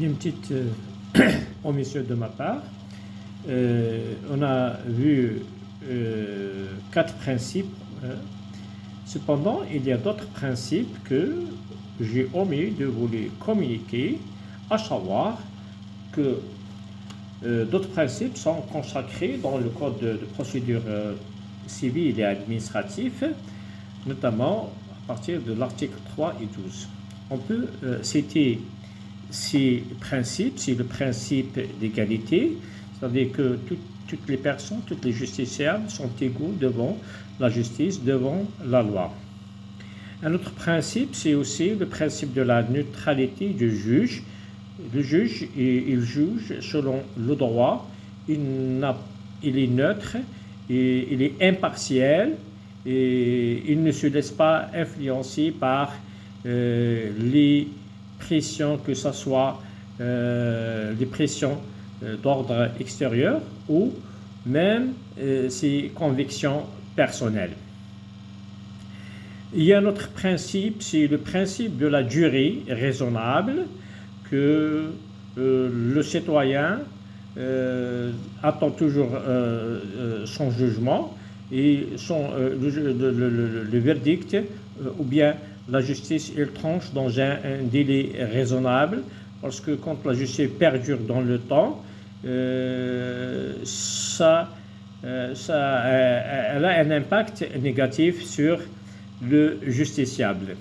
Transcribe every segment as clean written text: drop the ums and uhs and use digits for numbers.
une petite omission de ma part. On a vu 4 principes. Cependant, il y a d'autres principes que j'ai omis de vous les communiquer, à savoir que d'autres principes sont consacrés dans le code de procédure civile et administrative, notamment à partir de l'article 3 et 12. On peut citer ces principes, c'est le principe d'égalité, c'est-à-dire que toutes les personnes, toutes les justiciables sont égaux devant la justice, devant la loi. Un autre principe, c'est aussi le principe de la neutralité du juge. Le juge, il juge selon le droit, il est neutre, et il est impartial, et il ne se laisse pas influencer par les pressions, que ce soit les pressions d'ordre extérieur ou même ses convictions personnelles. Il y a un autre principe, c'est le principe de la durée raisonnable, que le citoyen attend toujours son jugement et le verdict ou bien la justice, elle tranche dans un délai raisonnable, parce que quand la justice perdure dans le temps, elle a un impact négatif sur le justiciable.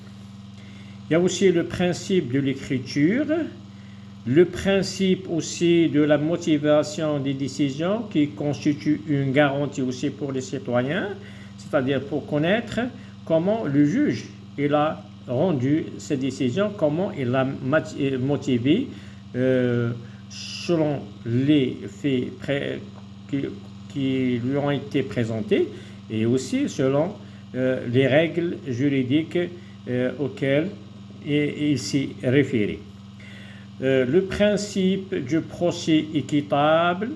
Il y a aussi le principe de l'écriture, le principe aussi de la motivation des décisions qui constitue une garantie aussi pour les citoyens, c'est-à-dire pour connaître comment le juge il a rendu cette décision, comment il a motivé selon les faits qui lui ont été présentés et aussi selon les règles juridiques auxquelles il s'est référé. Le principe du procès équitable,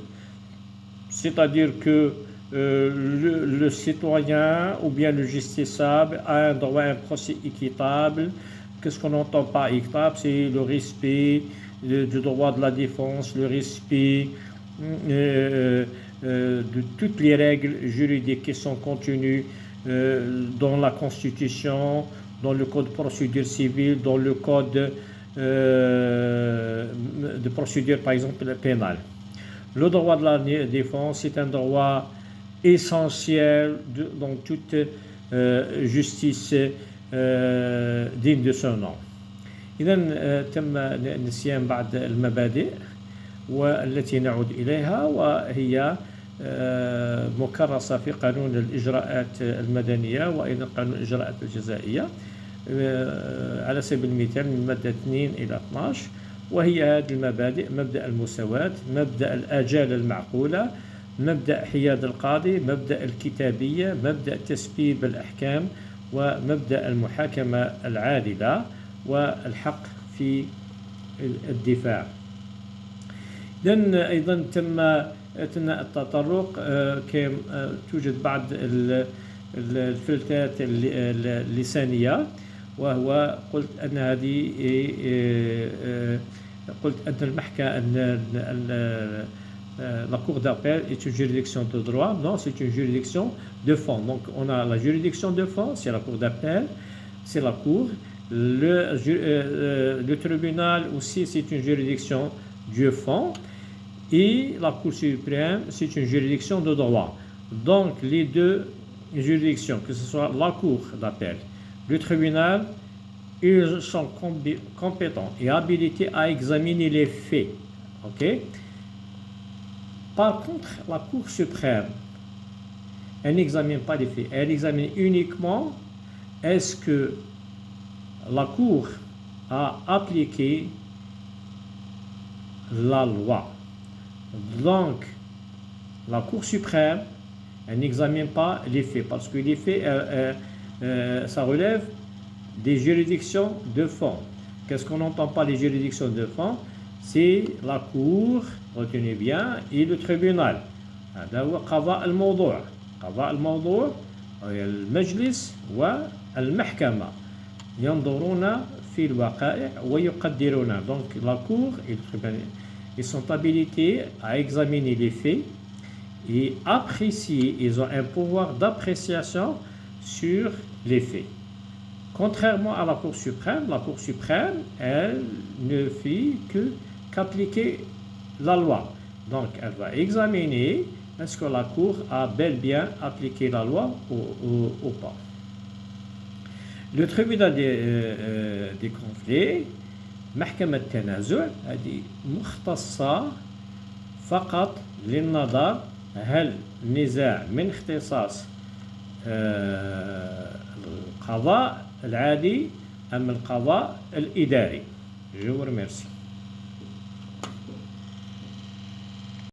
c'est-à-dire que le citoyen ou bien le justiciable a un droit à un procès équitable. Qu'est-ce qu'on entend par équitable? C'est le respect du droit de la défense, le respect de toutes les règles juridiques qui sont contenues dans la Constitution, dans le Code de procédure civile, dans le Code de procédure, par exemple, pénale. Le droit de la défense est un droit essentiel dans toute justice digne de son nom. إذا تم نسيان بعض المبادئ والتي نعود إليها، وهي مكرسة في قانون الإجراءات المدنية وأيضا قانون الإجراءات الجزائية، على سبيل المثال من مادة 2 إلى 12، وهي هذه المبادئ: مبدأ المساواة، مبدأ الآجال المعقولة، مبدأ حياد القاضي، مبدأ الكتابية، مبدأ تسبيب الأحكام، ومبدأ المحاكمة العادلة، والحق في الدفاع. إذن أيضا تم التطرق، توجد بعض الفلتات اللسانية، وهو قلت أن هذه la cour d'appel est une juridiction de droit. Non, c'est une juridiction de fond. Donc on a la juridiction de fond, c'est la cour d'appel, c'est la cour. Le tribunal aussi, c'est une juridiction de fond, et la Cour suprême, c'est une juridiction de droit. Donc les deux juridictions, que ce soit la Cour d'appel, le tribunal, ils sont compétents et habilités à examiner les faits. Okay? Par contre, la Cour suprême, elle n'examine pas les faits, elle examine uniquement est-ce que la Cour a appliqué la loi. Donc, la Cour suprême, elle n'examine pas les faits, parce que les faits, ça relève des juridictions de fond. Qu'est-ce qu'on n'entend pas les juridictions de fond? C'est la Cour, retenez bien, et le tribunal. هذا هو قضاء الموضوع. قضاء الموضوع المجلس والمحكمة. ينظرون في الوقائع ويقدرون. Donc la cour, ils sont habilités à examiner les faits et apprécier, ils ont un pouvoir d'appréciation sur les faits. Contrairement à la Cour suprême, elle ne fait qu'appliquer la loi. Donc, elle va examiner est-ce que la Cour a bel bien appliqué la loi ou pas. Le tribunal des conflits, محكمة التنازع هذه مختصة فقط للنظر هل النزاع من اختصاص القضاء العادي أم القضاء الإداري. Je vous remercie.